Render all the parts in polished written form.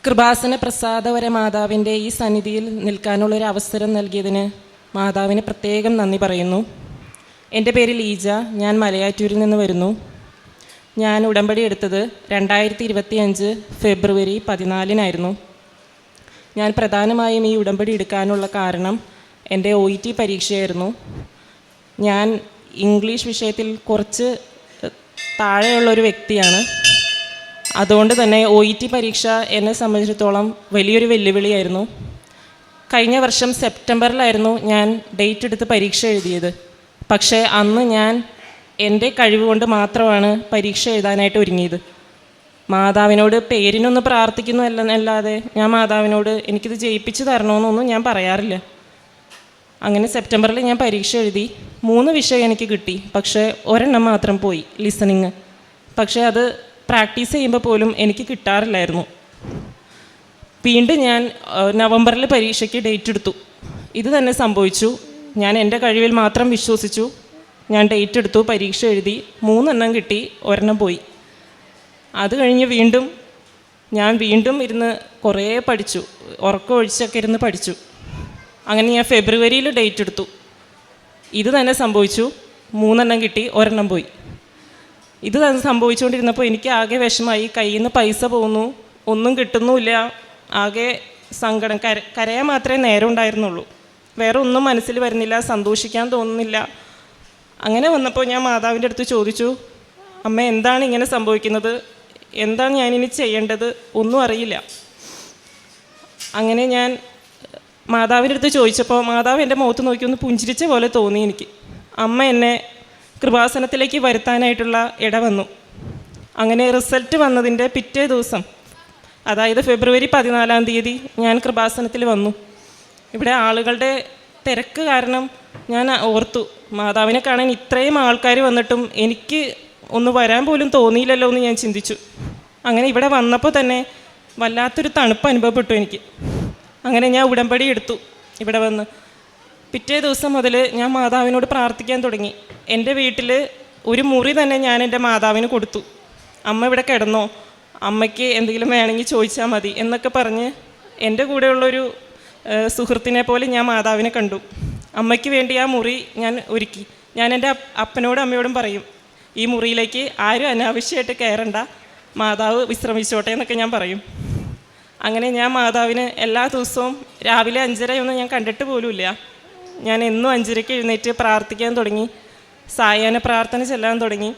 കൃപാസന പ്രസാദവര മാതാവിൻ്റെ ഈ സന്നിധിയിൽ നിൽക്കാനുള്ളൊരു അവസരം നൽകിയതിന് മാതാവിന് പ്രത്യേകം നന്ദി പറയുന്നു. എൻ്റെ പേര് ലീജ. ഞാൻ മലയാറ്റൂരിൽ നിന്ന് വരുന്നു. ഞാൻ ഉടമ്പടി എടുത്തത് 2025 ഫെബ്രുവരി 14 ഞാൻ പ്രധാനമായും ഈ ഉടമ്പടി എടുക്കാനുള്ള കാരണം എൻ്റെ OET പരീക്ഷയായിരുന്നു. ഞാൻ ഇംഗ്ലീഷ് വിഷയത്തിൽ കുറച്ച് താഴെയുള്ളൊരു വ്യക്തിയാണ്. അതുകൊണ്ട് തന്നെ OET പരീക്ഷ എന്നെ സംബന്ധിച്ചിടത്തോളം വലിയൊരു വെല്ലുവിളിയായിരുന്നു. കഴിഞ്ഞ വർഷം സെപ്റ്റംബറിലായിരുന്നു ഞാൻ ഡേറ്റ് എടുത്ത് പരീക്ഷ എഴുതിയത്. പക്ഷേ അന്ന് ഞാൻ എൻ്റെ കഴിവ് കൊണ്ട് മാത്രമാണ് പരീക്ഷ എഴുതാനായിട്ട് ഒരുങ്ങിയത്. മാതാവിനോട് പേരിനൊന്ന് പ്രാർത്ഥിക്കുന്നു അല്ലാതെ ഞാൻ മാതാവിനോട് എനിക്കിത് ജയിപ്പിച്ച് തരണമെന്നൊന്നും ഞാൻ പറയാറില്ല. അങ്ങനെ സെപ്റ്റംബറിൽ ഞാൻ പരീക്ഷ എഴുതി. 3 വിഷയം എനിക്ക് കിട്ടി. പക്ഷേ ഒരെണ്ണം മാത്രം പോയി, ലിസണിങ്. പക്ഷേ അത് പ്രാക്ടീസ് ചെയ്യുമ്പോൾ പോലും എനിക്ക് കിട്ടാറില്ലായിരുന്നു. വീണ്ടും ഞാൻ നവംബറിൽ പരീക്ഷയ്ക്ക് ഡേറ്റ് എടുത്തു. ഇത് തന്നെ സംഭവിച്ചു. ഞാൻ എൻ്റെ കഴിവിൽ മാത്രം വിശ്വസിച്ചു. ഞാൻ ഡേറ്റ് എടുത്തു, പരീക്ഷ എഴുതി. 3 എണ്ണം കിട്ടി, ഒരെണ്ണം പോയി. അത് കഴിഞ്ഞ് ഞാൻ വീണ്ടും ഇരുന്ന് കുറേ പഠിച്ചു. ഉറക്കം ഒഴിച്ചൊക്കെ ഇരുന്ന് പഠിച്ചു. അങ്ങനെ ഞാൻ ഫെബ്രുവരിയിൽ ഡേറ്റ് എടുത്തു. ഇത് തന്നെ സംഭവിച്ചു. 3 എണ്ണം കിട്ടി, ഒരെണ്ണം പോയി. ഇത് തന്നെ സംഭവിച്ചുകൊണ്ടിരുന്നപ്പോൾ എനിക്ക് ആകെ വിഷമായി. കയ്യിൽ നിന്ന് പൈസ പോകുന്നു, ഒന്നും കിട്ടുന്നുമില്ല. ആകെ സങ്കടം. കരയാൻ മാത്രമേ നേരം ഉണ്ടായിരുന്നുള്ളൂ. വേറെ ഒന്നും മനസ്സിൽ വരുന്നില്ല, സന്തോഷിക്കാൻ തോന്നുന്നില്ല. അങ്ങനെ വന്നപ്പോൾ ഞാൻ മാതാവിൻ്റെ അടുത്ത് ചോദിച്ചു, അമ്മ എന്താണ് ഇങ്ങനെ സംഭവിക്കുന്നത്? എന്താണ് ഞാനിനി ചെയ്യേണ്ടത്? ഒന്നും അറിയില്ല. അങ്ങനെ ഞാൻ മാതാവിൻ്റെ അടുത്ത് ചോദിച്ചപ്പോൾ മാതാവ് എൻ്റെ മുഖത്ത് നോക്കി ഒന്ന് പുഞ്ചിരിച്ച പോലെ തോന്നി എനിക്ക്. അമ്മ എന്നെ കൃപാസനത്തിലേക്ക് വരുത്താനായിട്ടുള്ള ഇടവന്നു. അങ്ങനെ റിസൾട്ട് വന്നതിൻ്റെ പിറ്റേ ദിവസം, അതായത് ഫെബ്രുവരി 14 ഞാൻ കൃപാസനത്തിൽ വന്നു. ഇവിടെ ആളുകളുടെ തിരക്ക് കാരണം ഞാൻ ഓർത്തു, മാതാവിനെ കാണാൻ ഇത്രയും ആൾക്കാർ വന്നിട്ടും എനിക്ക് ഒന്ന് വരാൻ പോലും തോന്നിയില്ലല്ലോ എന്ന് ഞാൻ ചിന്തിച്ചു. അങ്ങനെ ഇവിടെ വന്നപ്പോൾ തന്നെ വല്ലാത്തൊരു തണുപ്പ് അനുഭവപ്പെട്ടു എനിക്ക്. അങ്ങനെ ഞാൻ ഉടമ്പടി എടുത്തു. ഇവിടെ വന്ന് പിറ്റേ ദിവസം മുതൽ ഞാൻ മാതാവിനോട് പ്രാർത്ഥിക്കാൻ തുടങ്ങി. എൻ്റെ വീട്ടിൽ ഒരു മുറി തന്നെ ഞാൻ എൻ്റെ മാതാവിന് കൊടുത്തു. അമ്മ ഇവിടെ കിടന്നോ, അമ്മയ്ക്ക് എന്തെങ്കിലും വേണമെങ്കിൽ ചോദിച്ചാൽ മതി എന്നൊക്കെ പറഞ്ഞ് എൻ്റെ കൂടെയുള്ളൊരു സുഹൃത്തിനെ പോലെ ഞാൻ മാതാവിനെ കണ്ടു. അമ്മയ്ക്ക് വേണ്ടി ആ മുറി ഞാൻ ഒരുക്കി. ഞാൻ എൻ്റെ അപ്പനോടും അമ്മയോടും പറയും, ഈ മുറിയിലേക്ക് ആരും അനാവശ്യമായിട്ട് കയറണ്ട, മാതാവ് വിശ്രമിച്ചോട്ടെ എന്നൊക്കെ ഞാൻ പറയും. അങ്ങനെ ഞാൻ മാതാവിന് എല്ലാ ദിവസവും രാവിലെ 5:30 ഞാൻ കണ്ടിട്ട് പോലുമില്ല. ഞാൻ എന്നും 5:30 എഴുന്നേറ്റ് പ്രാർത്ഥിക്കാൻ തുടങ്ങി. സായാഹ്ന പ്രാർത്ഥന ചെല്ലാൻ തുടങ്ങി.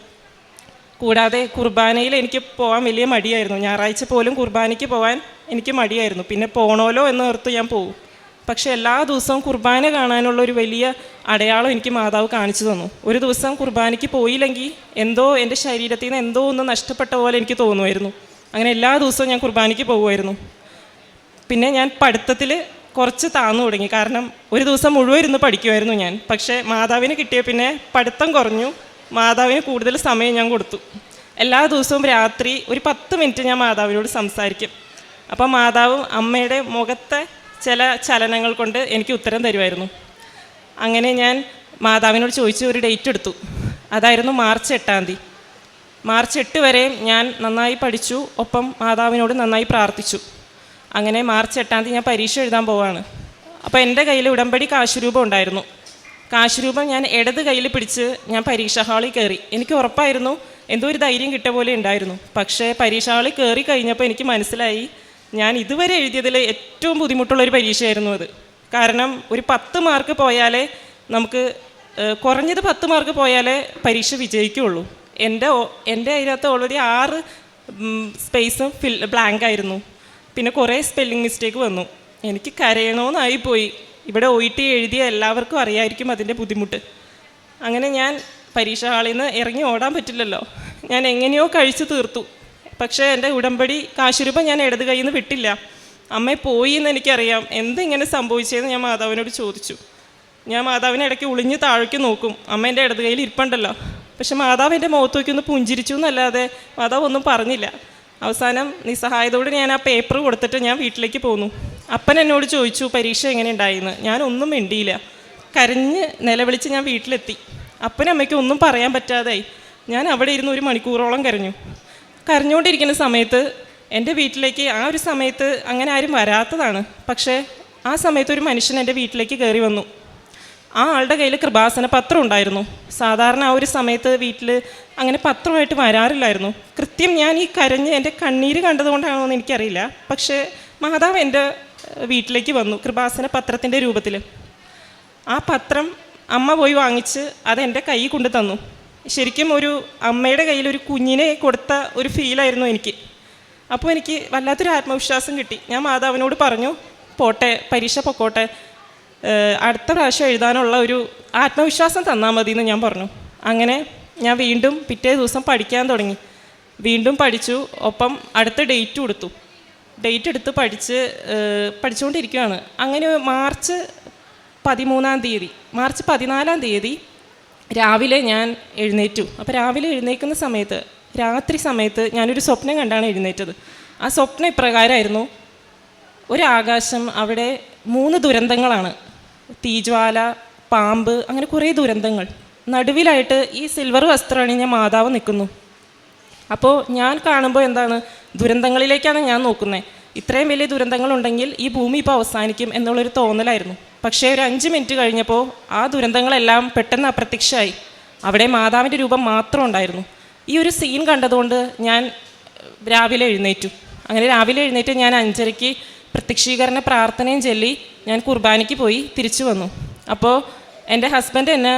കൂടാതെ കുർബാനയിൽ എനിക്ക് പോകാൻ വലിയ മടിയായിരുന്നു. ഞായറാഴ്ച പോലും കുർബാനയ്ക്ക് പോകാൻ എനിക്ക് മടിയായിരുന്നു. പിന്നെ പോകണമല്ലോ എന്ന് ഓർത്ത് ഞാൻ പോകും. പക്ഷേ എല്ലാ ദിവസവും കുർബാന കാണാനുള്ളൊരു വലിയ അടയാളം എനിക്ക് മാതാവ് കാണിച്ചു തന്നു. ഒരു ദിവസം കുർബാനയ്ക്ക് പോയില്ലെങ്കിൽ എന്തോ എൻ്റെ ശരീരത്തിൽ നിന്ന് എന്തോ ഒന്ന് നഷ്ടപ്പെട്ട പോലെ എനിക്ക് തോന്നുമായിരുന്നു. അങ്ങനെ എല്ലാ ദിവസവും ഞാൻ കുർബാനയ്ക്ക് പോകുമായിരുന്നു. പിന്നെ ഞാൻ പഠിത്തത്തിൽ കുറച്ച് താന്നു തുടങ്ങി. കാരണം ഒരു ദിവസം മുഴുവൻ ഇരുന്ന് പഠിക്കുമായിരുന്നു ഞാൻ. പക്ഷേ മാതാവിന് കിട്ടിയ പിന്നെ പഠിത്തം കുറഞ്ഞു. മാതാവിന് കൂടുതൽ സമയം ഞാൻ കൊടുത്തു. എല്ലാ ദിവസവും രാത്രി ഒരു 10 മിനിറ്റ് ഞാൻ മാതാവിനോട് സംസാരിക്കും. അപ്പോൾ മാതാവും അമ്മയുടെ മുഖത്തെ ചില ചലനങ്ങൾ കൊണ്ട് എനിക്ക് ഉത്തരം തരുമായിരുന്നു. അങ്ങനെ ഞാൻ മാതാവിനോട് ചോദിച്ച് ഒരു ഡേറ്റ് എടുത്തു. അതായിരുന്നു മാർച്ച് 8. മാർച്ച് 8 വരെ ഞാൻ നന്നായി പഠിച്ചു. ഒപ്പം മാതാവിനോട് നന്നായി പ്രാർത്ഥിച്ചു. അങ്ങനെ മാർച്ച് 8 ഞാൻ പരീക്ഷ എഴുതാൻ പോവാണ്. അപ്പോൾ എൻ്റെ കയ്യിൽ ഉടമ്പടി കാശുരൂപം ഉണ്ടായിരുന്നു. കാശുരൂപം ഞാൻ ഇടത് കയ്യിൽ പിടിച്ച് ഞാൻ പരീക്ഷാ ഹാളിൽ കയറി. എനിക്ക് ഉറപ്പായിരുന്നു, എന്തോ ഒരു ധൈര്യം കിട്ടിയ പോലെ ഉണ്ടായിരുന്നു. പക്ഷേ പരീക്ഷാ ഹാളിൽ കയറി കഴിഞ്ഞപ്പോൾ എനിക്ക് മനസ്സിലായി, ഞാൻ ഇതുവരെ എഴുതിയതിൽ ഏറ്റവും ബുദ്ധിമുട്ടുള്ളൊരു പരീക്ഷയായിരുന്നു അത്. കാരണം ഒരു 10 മാർക്ക് പോയാലേ നമുക്ക്, കുറഞ്ഞത് 10 മാർക്ക് പോയാലേ പരീക്ഷ വിജയിക്കുകയുള്ളൂ. എൻ്റെ അതിനകത്ത് ഓൾറെഡി 6 സ്പേസും ബ്ലാങ്ക് ആയിരുന്നു. പിന്നെ കുറേ സ്പെല്ലിംഗ് മിസ്റ്റേക്ക് വന്നു. എനിക്ക് കരയണമെന്നായിപ്പോയി. ഇവിടെ OET എഴുതിയ എല്ലാവർക്കും അറിയായിരിക്കും അതിൻ്റെ ബുദ്ധിമുട്ട്. അങ്ങനെ ഞാൻ പരീക്ഷാ ഹാളിൽ നിന്ന് ഇറങ്ങി ഓടാൻ പറ്റില്ലല്ലോ. ഞാൻ എങ്ങനെയോ കഴിച്ചു തീർത്തു. പക്ഷേ എൻ്റെ ഉടമ്പടി കാശുരൂപം ഞാൻ ഇടത് കയ്യിൽ നിന്ന് വിട്ടില്ല. അമ്മ പോയി എന്ന് എനിക്കറിയാം. എന്തിങ്ങനെ സംഭവിച്ചതെന്ന് ഞാൻ മാതാവിനോട് ചോദിച്ചു. ഞാൻ മാതാവിനെ ഇടയ്ക്ക് ഒളിഞ്ഞ് താഴേക്ക് നോക്കും. അമ്മ എൻ്റെ ഇടത് കയ്യിൽ ഇരിപ്പുണ്ടല്ലോ. പക്ഷെ മാതാവ് എൻ്റെ മുഖത്ത് നോക്കി ഒന്ന് പുഞ്ചിരിച്ചു എന്നല്ലാതെ മാതാവ് ഒന്നും പറഞ്ഞില്ല. അവസാനം നിസ്സഹായതയോടെ ഞാൻ ആ പേപ്പർ കൊടുത്തിട്ട് ഞാൻ വീട്ടിലേക്ക് പോന്നു. അപ്പൻ എന്നോട് ചോദിച്ചു പരീക്ഷ എങ്ങനെ ഉണ്ടായിന്ന്. ഞാനൊന്നും മിണ്ടിയില്ല. കരഞ്ഞ് നിലവിളിച്ച് ഞാൻ വീട്ടിലെത്തി. അപ്പനും അമ്മയ്ക്കും ഒന്നും പറയാൻ പറ്റാതായി. ഞാൻ അവിടെ ഇരുന്ന് 1 മണിക്കൂറോളം കരഞ്ഞു. കരഞ്ഞുകൊണ്ടിരിക്കുന്ന സമയത്ത് എൻ്റെ വീട്ടിലേക്ക് ആ ഒരു സമയത്ത് അങ്ങനെ ആരും വരാത്തതാണ്. പക്ഷേ ആ സമയത്ത് ഒരു മനുഷ്യൻ എൻ്റെ വീട്ടിലേക്ക് കയറി വന്നു. ആ ആളുടെ കയ്യിൽ കൃപാസന പത്രം ഉണ്ടായിരുന്നു. സാധാരണ ആ ഒരു സമയത്ത് വീട്ടിൽ അങ്ങനെ പത്രമായിട്ട് വരാറില്ലായിരുന്നു. കൃത്യം ഞാൻ ഈ കരഞ്ഞ് എൻ്റെ കണ്ണീര് കണ്ടതുകൊണ്ടാണോ എന്ന് എനിക്കറിയില്ല. പക്ഷേ മാതാവ് എൻ്റെ വീട്ടിലേക്ക് വന്നു കൃപാസന പത്രത്തിൻ്റെ രൂപത്തിൽ. ആ പത്രം അമ്മ പോയി വാങ്ങിച്ച് അതെൻ്റെ കൈ കൊണ്ട് തന്നു. ശരിക്കും ഒരു അമ്മയുടെ കയ്യിൽ ഒരു കുഞ്ഞിനെ കൊടുത്ത ഒരു ഫീലായിരുന്നു എനിക്ക്. അപ്പോൾ എനിക്ക് വല്ലാത്തൊരു ആത്മവിശ്വാസം കിട്ടി. ഞാൻ മാതാവിനോട് പറഞ്ഞു, പോട്ടെ, പരീക്ഷ പൊക്കോട്ടെ, അടുത്ത പ്രാവശ്യം എഴുതാനുള്ള ഒരു ആത്മവിശ്വാസം തന്നാൽ മതി എന്ന് ഞാൻ പറഞ്ഞു. അങ്ങനെ ഞാൻ വീണ്ടും പിറ്റേ ദിവസം പഠിക്കാൻ തുടങ്ങി. വീണ്ടും പഠിച്ചു. ഒപ്പം അടുത്ത ഡേറ്റ് കൊടുത്തു. ഡേറ്റ് എടുത്ത് പഠിച്ചുകൊണ്ടിരിക്കുകയാണ്. അങ്ങനെ മാർച്ച് 14 തീയതി രാവിലെ ഞാൻ എഴുന്നേറ്റു. അപ്പോൾ രാവിലെ എഴുന്നേൽക്കുന്ന സമയത്ത്, രാത്രി സമയത്ത് ഞാനൊരു സ്വപ്നം കണ്ടാണ് എഴുന്നേറ്റത്. ആ സ്വപ്നം ഇപ്രകാരമായിരുന്നു. ഒരാകാശം, അവിടെ 3 ദുരന്തങ്ങളാണ്. തീജ്വാല, പാമ്പ്, അങ്ങനെ കുറേ ദുരന്തങ്ങൾ. നടുവിലായിട്ട് ഈ സിൽവർ വസ്ത്രം അണിഞ്ഞ മാതാവ് നിൽക്കുന്നു. അപ്പോൾ ഞാൻ കാണുമ്പോൾ എന്താണ്, ദുരന്തങ്ങളിലേക്കാണ് ഞാൻ നോക്കുന്നത്. ഇത്രയും വലിയ ദുരന്തങ്ങളുണ്ടെങ്കിൽ ഈ ഭൂമി ഇപ്പോൾ അവസാനിക്കും എന്നുള്ളൊരു തോന്നലായിരുന്നു. പക്ഷേ ഒരു 5 മിനിറ്റ് കഴിഞ്ഞപ്പോൾ ആ ദുരന്തങ്ങളെല്ലാം പെട്ടെന്ന് അപ്രത്യക്ഷമായി. അവിടെ മാതാവിൻ്റെ രൂപം മാത്രം ഉണ്ടായിരുന്നു. ഈ ഒരു സീൻ കണ്ടതുകൊണ്ട് ഞാൻ രാവിലെ എഴുന്നേറ്റു. അങ്ങനെ രാവിലെ എഴുന്നേറ്റ് ഞാൻ 5:30 പ്രത്യക്ഷീകരണ പ്രാർത്ഥനയും ചൊല്ലി ഞാൻ കുർബാനയ്ക്ക് പോയി തിരിച്ചു വന്നു. അപ്പോൾ എൻ്റെ ഹസ്ബൻഡ് എന്നെ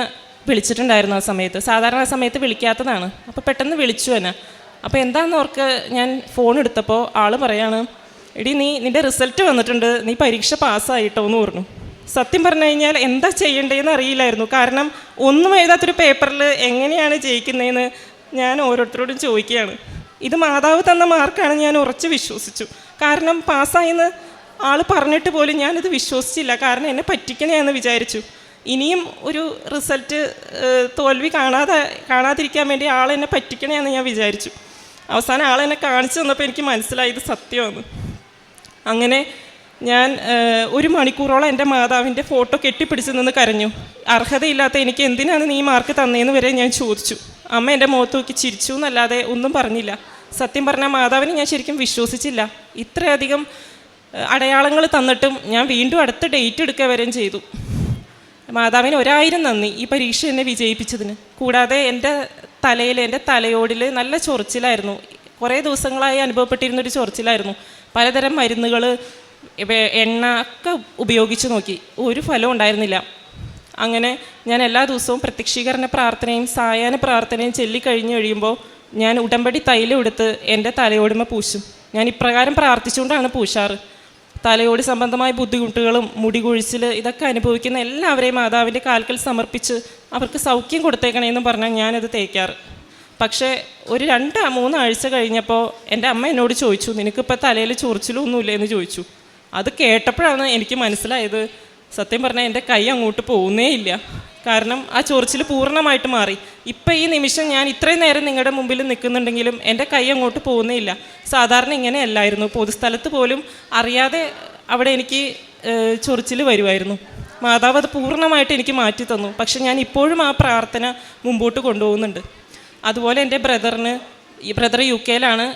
വിളിച്ചിട്ടുണ്ടായിരുന്നു ആ സമയത്ത്. സാധാരണ ആ സമയത്ത് വിളിക്കാത്തതാണ്. അപ്പോൾ പെട്ടെന്ന് വിളിച്ചു എന്നെ. അപ്പോൾ എന്താണെന്ന് ഓർക്ക് ഞാൻ ഫോൺ എടുത്തപ്പോൾ ആൾ പറയാണ്, എടി നിൻ്റെ റിസൾട്ട് വന്നിട്ടുണ്ട്, നീ പരീക്ഷ പാസ്സായിട്ടോ എന്ന് പറഞ്ഞു. സത്യം പറഞ്ഞു കഴിഞ്ഞാൽ എന്താ ചെയ്യേണ്ടതെന്ന് അറിയില്ലായിരുന്നു. കാരണം ഒന്നും എഴുതാത്തൊരു പേപ്പറിൽ എങ്ങനെയാണ് ജയിക്കുന്നതെന്ന് ഞാൻ ഓരോരുത്തരോടും ചോദിക്കുകയാണ്. ഇത് മാതാവ് തന്ന മാർക്കാണ് ഞാൻ ഉറച്ച് വിശ്വസിച്ചു. കാരണം പാസ്സായെന്ന് ആൾ പറഞ്ഞിട്ട് പോലും ഞാനത് വിശ്വസിച്ചില്ല. കാരണം എന്നെ പറ്റിക്കണേന്ന് വിചാരിച്ചു. ഇനിയും ഒരു റിസൾട്ട് തോൽവി കാണാതിരിക്കാൻ വേണ്ടി ആളെന്നെ പറ്റിക്കണേന്ന് ഞാൻ വിചാരിച്ചു. അവസാനം ആളെന്നെ കാണിച്ചു തന്നപ്പോൾ എനിക്ക് മനസ്സിലായി ഇത് സത്യമാണ്. അങ്ങനെ ഞാൻ 1 മണിക്കൂറോളം എൻ്റെ മാതാവിൻ്റെ ഫോട്ടോ കെട്ടിപ്പിടിച്ച് നിന്ന് കരഞ്ഞു. അർഹതയില്ലാത്ത എനിക്ക് എന്തിനാണ് നീ മാർക്ക് തന്നതെന്ന് വരെ ഞാൻ ചോദിച്ചു. അമ്മ എൻ്റെ മുഖത്ത് നോക്കി ചിരിച്ചു എന്നല്ലാതെ ഒന്നും പറഞ്ഞില്ല. സത്യം പറഞ്ഞാൽ മാതാവിനെ ഞാൻ ശരിക്കും വിശ്വസിച്ചില്ല. ഇത്രയധികം അടയാളങ്ങൾ തന്നിട്ടും ഞാൻ വീണ്ടും അടുത്ത ഡേറ്റ് എടുക്കുക വരെയും ചെയ്തു. മാതാവിന് 1000 നന്ദി ഈ പരീക്ഷ എന്നെ വിജയിപ്പിച്ചതിന്. കൂടാതെ എൻ്റെ തലയോടിൽ നല്ല ചൊറിച്ചിലായിരുന്നു. കുറേ ദിവസങ്ങളായി അനുഭവപ്പെട്ടിരുന്നൊരു ചൊറിച്ചിലായിരുന്നു. പലതരം മരുന്നുകൾ, എണ്ണ ഒക്കെ ഉപയോഗിച്ച് നോക്കി, ഒരു ഫലവും ഉണ്ടായിരുന്നില്ല. അങ്ങനെ ഞാൻ എല്ലാ ദിവസവും പ്രത്യക്ഷീകരണ പ്രാർത്ഥനയും സായാഹ്ന പ്രാർത്ഥനയും ചൊല്ലിക്കഴിഞ്ഞ് കഴിയുമ്പോൾ ഞാൻ ഉടമ്പടി തൈലം എടുത്ത് എൻ്റെ തലയോടുമ പൂശും. ഞാൻ ഇപ്രകാരം പ്രാർത്ഥിച്ചുകൊണ്ടാണ് പൂശാറ്. തലയോട് സംബന്ധമായ ബുദ്ധിമുട്ടുകളും മുടി കൊഴിച്ചിൽ ഇതൊക്കെ അനുഭവിക്കുന്ന എല്ലാവരെയും മാതാവിൻ്റെ കാൽക്കൽ സമർപ്പിച്ച് അവർക്ക് സൗഖ്യം കൊടുത്തേക്കണേന്ന് പറഞ്ഞാൽ ഞാനത് തേക്കാറ്. പക്ഷേ ഒരു 2-3 ആഴ്ച കഴിഞ്ഞപ്പോൾ എൻ്റെ അമ്മ എന്നോട് ചോദിച്ചു, നിനക്കിപ്പോൾ തലയിൽ ചൊറിച്ചിലൊന്നുമില്ലേ എന്ന് ചോദിച്ചു. അത് കേട്ടപ്പോഴാണ് എനിക്ക് മനസ്സിലായത്, സത്യം പറഞ്ഞാൽ എൻ്റെ കൈ അങ്ങോട്ട് പോകുന്നേ ഇല്ല. കാരണം ആ ചൊറിച്ചിൽ പൂർണ്ണമായിട്ട് മാറി. ഇപ്പം ഈ നിമിഷം ഞാൻ ഇത്രയും നേരം നിങ്ങളുടെ മുമ്പിൽ നിൽക്കുന്നുണ്ടെങ്കിലും എൻ്റെ കൈ അങ്ങോട്ട് പോകുന്നേ ഇല്ല. സാധാരണ ഇങ്ങനെയല്ലായിരുന്നു. പൊതുസ്ഥലത്ത് പോലും അറിയാതെ അവിടെ എനിക്ക് ചൊറിച്ചിൽ വരുമായിരുന്നു. മാതാവ് അത് പൂർണ്ണമായിട്ട് എനിക്ക് മാറ്റി തന്നു. പക്ഷെ ഞാൻ ഇപ്പോഴും ആ പ്രാർത്ഥന മുമ്പോട്ട് കൊണ്ടുപോകുന്നുണ്ട്. അതുപോലെ എൻ്റെ ബ്രദർ UK-ലാണ്.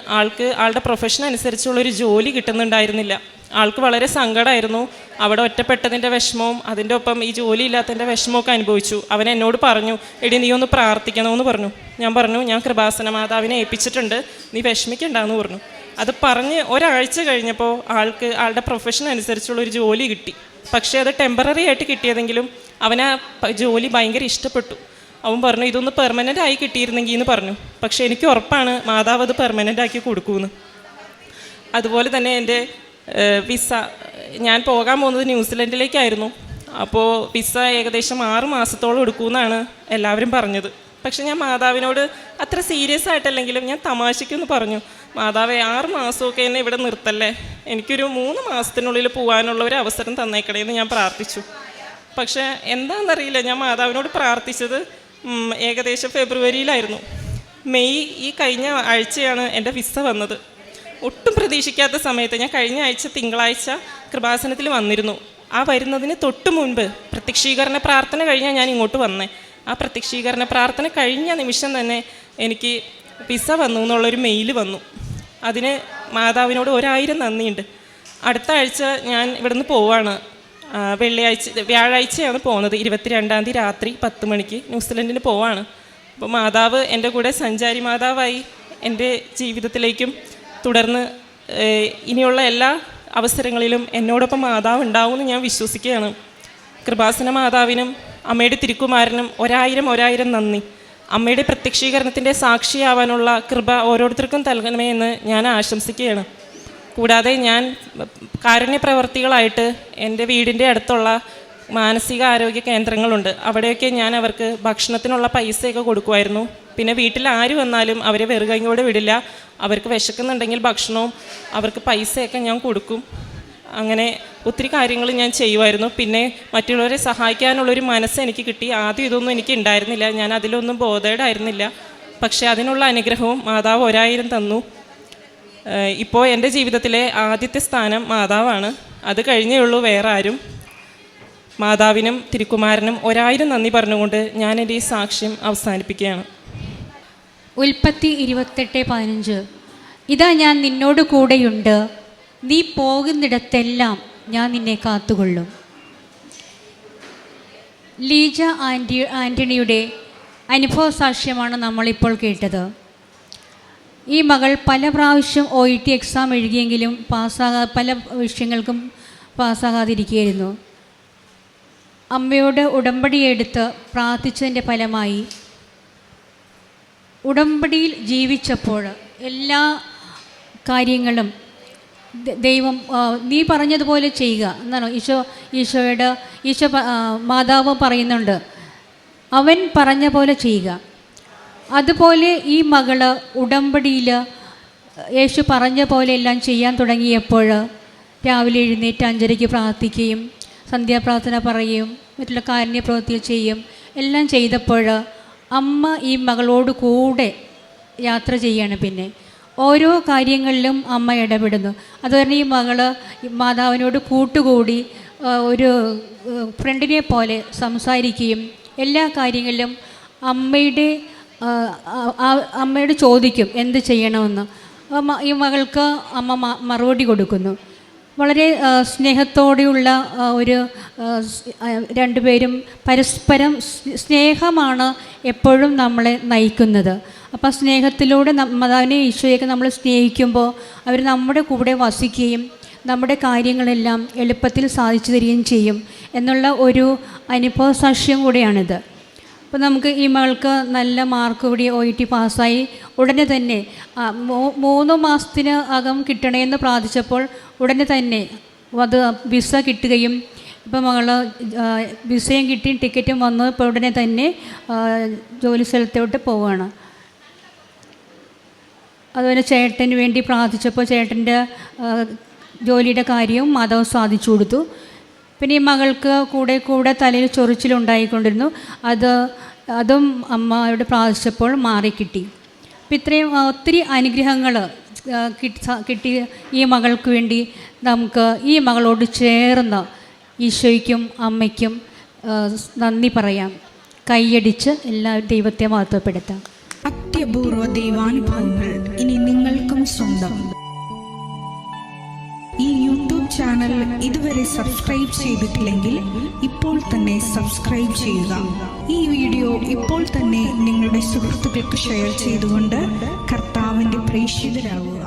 ആളുടെ പ്രൊഫഷൻ അനുസരിച്ചുള്ളൊരു ജോലി കിട്ടുന്നുണ്ടായിരുന്നില്ല. ആൾക്ക് വളരെ സങ്കടമായിരുന്നു. അവിടെ ഒറ്റപ്പെട്ടതിൻ്റെ വിഷമവും അതിൻ്റെ ഒപ്പം ഈ ജോലി ഇല്ലാത്തതിൻ്റെ വിഷമമൊക്കെ അനുഭവിച്ചു. അവൻ എന്നോട് പറഞ്ഞു, എടി നീ ഒന്ന് പ്രാർത്ഥിക്കണമെന്ന് പറഞ്ഞു. ഞാൻ പറഞ്ഞു, ഞാൻ കൃപാസന മാതാവിനെ ഏൽപ്പിച്ചിട്ടുണ്ട്, നീ വിഷമിക്കണ്ടെന്ന് പറഞ്ഞു. അത് പറഞ്ഞ് ഒരാഴ്ച കഴിഞ്ഞപ്പോൾ ആളുടെ പ്രൊഫഷൻ അനുസരിച്ചുള്ളൊരു ജോലി കിട്ടി. പക്ഷേ അത് ടെമ്പററി ആയിട്ട് കിട്ടിയതെങ്കിലും അവന് ജോലി ഭയങ്കര ഇഷ്ടപ്പെട്ടു. അവൻ പറഞ്ഞു, ഇതൊന്ന് പെർമനൻ്റ് ആയി കിട്ടിയിരുന്നെങ്കിൽ എന്ന് പറഞ്ഞു. പക്ഷേ എനിക്ക് ഉറപ്പാണ് മാതാവ് അത് പെർമനൻ്റ് ആക്കി കൊടുക്കുമെന്ന്. അതുപോലെ തന്നെ എൻ്റെ വിസ, ഞാൻ പോകാൻ പോകുന്നത് ന്യൂസിലൻഡിലേക്കായിരുന്നു. അപ്പോൾ വിസ ഏകദേശം 6 മാസത്തോളം എടുക്കുമെന്നാണ് എല്ലാവരും പറഞ്ഞത്. പക്ഷെ ഞാൻ മാതാവിനോട് അത്ര സീരിയസ് ആയിട്ടല്ലെങ്കിലും ഞാൻ തമാശയ്ക്കൊന്ന് പറഞ്ഞു, മാതാവേ 6 മാസമൊക്കെ എന്നെ ഇവിടെ നിർത്തല്ലേ, എനിക്കൊരു 3 മാസത്തിനുള്ളിൽ പോകാനുള്ള ഒരു അവസരം തന്നേക്കണേന്ന് ഞാൻ പ്രാർത്ഥിച്ചു. പക്ഷേ എന്താണെന്നറിയില്ല, ഞാൻ മാതാവിനോട് പ്രാർത്ഥിച്ചത് ഏകദേശം ഫെബ്രുവരിയിലായിരുന്നു. മെയ് ഈ കഴിഞ്ഞ ആഴ്ചയാണ് എൻ്റെ വിസ വന്നത്. ഒട്ടും പ്രതീക്ഷിക്കാത്ത സമയത്ത് ഞാൻ കഴിഞ്ഞ ആഴ്ച തിങ്കളാഴ്ച കൃപാസനത്തിൽ വന്നിരുന്നു. ആ വരുന്നതിന് തൊട്ട് മുൻപ് പ്രത്യക്ഷീകരണ പ്രാർത്ഥന കഴിഞ്ഞാൽ ഞാൻ ഇങ്ങോട്ട് വന്നേ. ആ പ്രത്യക്ഷീകരണ പ്രാർത്ഥന കഴിഞ്ഞ നിമിഷം തന്നെ എനിക്ക് വിസ വന്നു എന്നുള്ളൊരു മെയിൽ വന്നു. അതിന് മാതാവിനോട് 1000 നന്ദിയുണ്ട്. അടുത്ത ആഴ്ച ഞാൻ ഇവിടുന്ന് പോവാണ്. വ്യാഴാഴ്ചയാണ് പോകുന്നത്. 22-ാം തീയതി രാത്രി 10 മണിക്ക് ന്യൂസിലൻഡിന് പോവാണ്. അപ്പോൾ മാതാവ് എൻ്റെ കൂടെ സഞ്ചാരി മാതാവായി എൻ്റെ ജീവിതത്തിലേക്കും തുടർന്ന് ഇനിയുള്ള എല്ലാ അവസരങ്ങളിലും എന്നോടൊപ്പം മാതാവ് ഉണ്ടാവുമെന്ന് ഞാൻ വിശ്വസിക്കുകയാണ്. കൃപാസന മാതാവിനും അമ്മയുടെ തിരുക്കുമാരനും 1000 നന്ദി. അമ്മയുടെ പ്രത്യക്ഷീകരണത്തിൻ്റെ സാക്ഷിയാവാനുള്ള കൃപ ഓരോരുത്തർക്കും നൽകണമേ എന്ന് ഞാൻ ആശംസിക്കുകയാണ്. കൂടാതെ ഞാൻ കാരുണ്യപ്രവർത്തികളായിട്ട് എൻ്റെ വീടിൻ്റെ അടുത്തുള്ള മാനസിക ആരോഗ്യ കേന്ദ്രങ്ങളുണ്ട്. അവിടെയൊക്കെ ഞാൻ അവർക്ക് ഭക്ഷണത്തിനുള്ള പൈസയൊക്കെ കൊടുക്കുമായിരുന്നു. പിന്നെ വീട്ടിൽ ആര് വന്നാലും അവരെ വെറുകൈയോടെ വിടില്ല. അവർക്ക് വിശക്കുന്നുണ്ടെങ്കിൽ ഭക്ഷണവും അവർക്ക് പൈസയൊക്കെ ഞാൻ കൊടുക്കും. അങ്ങനെ ഒത്തിരി കാര്യങ്ങൾ ഞാൻ ചെയ്യുമായിരുന്നു. പിന്നെ മറ്റുള്ളവരെ സഹായിക്കാനുള്ളൊരു മനസ്സ് എനിക്ക് കിട്ടി. ആദ്യം ഇതൊന്നും എനിക്ക് ഉണ്ടായിരുന്നില്ല. ഞാൻ അതിലൊന്നും ബോധേഡായിരുന്നില്ല. പക്ഷേ അതിനുള്ള അനുഗ്രഹവും മാതാവ് 1000 തന്നു. ഇപ്പോൾ എൻ്റെ ജീവിതത്തിലെ ആദ്യത്തെ സ്ഥാനം മാതാവാണ്. അത് കഴിഞ്ഞേ ഉള്ളൂ വേറെ ആരും. മാതാവിനും തിരുക്കുമാരനും 1000 നന്ദി പറഞ്ഞുകൊണ്ട് ഞാൻ എൻ്റെ ഈ സാക്ഷ്യം അവസാനിപ്പിക്കുകയാണ്. ഉൽപ്പത്തി 28:15. ഇതാ ഞാൻ നിന്നോട് കൂടെയുണ്ട്, നീ പോകുന്നിടത്തെല്ലാം ഞാൻ നിന്നെ കാത്തുകൊള്ളും. ലീജ ആൻ്റണിയുടെ അനുഭവ സാക്ഷ്യമാണ് നമ്മളിപ്പോൾ കേട്ടത്. ഈ മകൾ പല പ്രാവശ്യം OET എക്സാം എഴുതിയെങ്കിലും പല വിഷയങ്ങൾക്കും പാസ്സാകാതിരിക്കുകയായിരുന്നു. അമ്മയോട് ഉടമ്പടിയെടുത്ത് പ്രാർത്ഥിച്ചതിൻ്റെ ഫലമായി ഉടമ്പടിയിൽ ജീവിച്ചപ്പോൾ എല്ലാ കാര്യങ്ങളും ദൈവം നീ പറഞ്ഞതുപോലെ ചെയ്യുക എന്നാണ് ഈശോ മാതാവ് പറയുന്നുണ്ട്. അവൻ പറഞ്ഞ പോലെ ചെയ്യുക. അതുപോലെ ഈ മകള് ഉടമ്പടിയിൽ യേശു പറഞ്ഞ പോലെ എല്ലാം ചെയ്യാൻ തുടങ്ങിയപ്പോൾ രാവിലെ എഴുന്നേറ്റ് 5:30 പ്രാർത്ഥിക്കുകയും സന്ധ്യാപ്രാർത്ഥന പറയുകയും മറ്റുള്ള കാരുണ്യപ്രവൃത്തികൾ ചെയ്യും എല്ലാം ചെയ്തപ്പോൾ അമ്മ ഈ മകളോട് കൂടെ യാത്ര ചെയ്യാണ്. പിന്നെ ഓരോ കാര്യങ്ങളിലും അമ്മ ഇടപെടുന്നു. അതുപോലെ ഈ മകള് മാതാവിനോട് കൂട്ടുകൂടി ഒരു ഫ്രണ്ടിനെ പോലെ സംസാരിക്കുകയും എല്ലാ കാര്യങ്ങളിലും അമ്മയോട് ചോദിക്കും എന്ത് ചെയ്യണമെന്ന്. ഈ മകൾക്ക് അമ്മ മറുപടി കൊടുക്കുന്നു. വളരെ സ്നേഹത്തോടെയുള്ള ഒരു രണ്ടുപേരും പരസ്പരം സ്നേഹമാണ് എപ്പോഴും നമ്മളെ നയിക്കുന്നത്. അപ്പം സ്നേഹത്തിലൂടെ മാതാവിനെ ഈശോയൊക്കെ നമ്മൾ സ്നേഹിക്കുമ്പോൾ അവർ നമ്മുടെ കൂടെ വസിക്കുകയും നമ്മുടെ കാര്യങ്ങളെല്ലാം എളുപ്പത്തിൽ സാധിച്ചു തരികയും ചെയ്യും എന്നുള്ള ഒരു അനുഭവ സാക്ഷ്യം കൂടിയാണിത്. അപ്പോൾ നമുക്ക് ഈ മകൾക്ക് നല്ല മാർക്ക് കൂടി OET പാസ്സായി. ഉടനെ തന്നെ 3 മാസത്തിന് അകം കിട്ടണമെന്ന് പ്രാർത്ഥിച്ചപ്പോൾ ഉടനെ തന്നെ അത് വിസ കിട്ടുകയും ഇപ്പോൾ മകൾ വിസയും കിട്ടി ടിക്കറ്റും വന്നു. ഇപ്പോൾ ഉടനെ തന്നെ ജോലി സ്ഥലത്തോട്ട് പോവുകയാണ്. അതുപോലെ ചേട്ടന് വേണ്ടി പ്രാർത്ഥിച്ചപ്പോൾ ചേട്ടൻ്റെ ജോലിയുടെ കാര്യവും മാതാവ് സാധിച്ചു കൊടുത്തു. പിന്നെ ഈ മകൾക്ക് കൂടെ തലയിൽ ചൊറിച്ചിലുണ്ടായിക്കൊണ്ടിരുന്നു. അതും അമ്മയോട് പ്രാർത്ഥിച്ചപ്പോൾ മാറിക്കിട്ടി. അപ്പം ഇത്രയും ഒത്തിരി അനുഗ്രഹങ്ങൾ കിട്ടി ഈ മകൾക്ക് വേണ്ടി നമുക്ക് ഈ മകളോട് ചേർന്ന് ഈശോയ്ക്കും അമ്മയ്ക്കും നന്ദി പറയാം. കൈയടിച്ച് എല്ലാ ദൈവത്തെ മഹത്വപ്പെടുത്താം. അത്യപൂർവ ദൈവാനുഭവങ്ങൾ ഇനി നിങ്ങൾക്കും സ്വന്തം. ഈ യൂട്യൂബ് ചാനൽ ഇതുവരെ സബ്സ്ക്രൈബ് ചെയ്തിട്ടില്ലെങ്കിൽ ഇപ്പോൾ തന്നെ സബ്സ്ക്രൈബ് ചെയ്യുക. ഈ വീഡിയോ ഇപ്പോൾ തന്നെ നിങ്ങളുടെ സുഹൃത്തുക്കൾക്ക് ഷെയർ ചെയ്തുകൊണ്ട് കർത്താവിൻ്റെ പ്രേക്ഷിതരാകുക.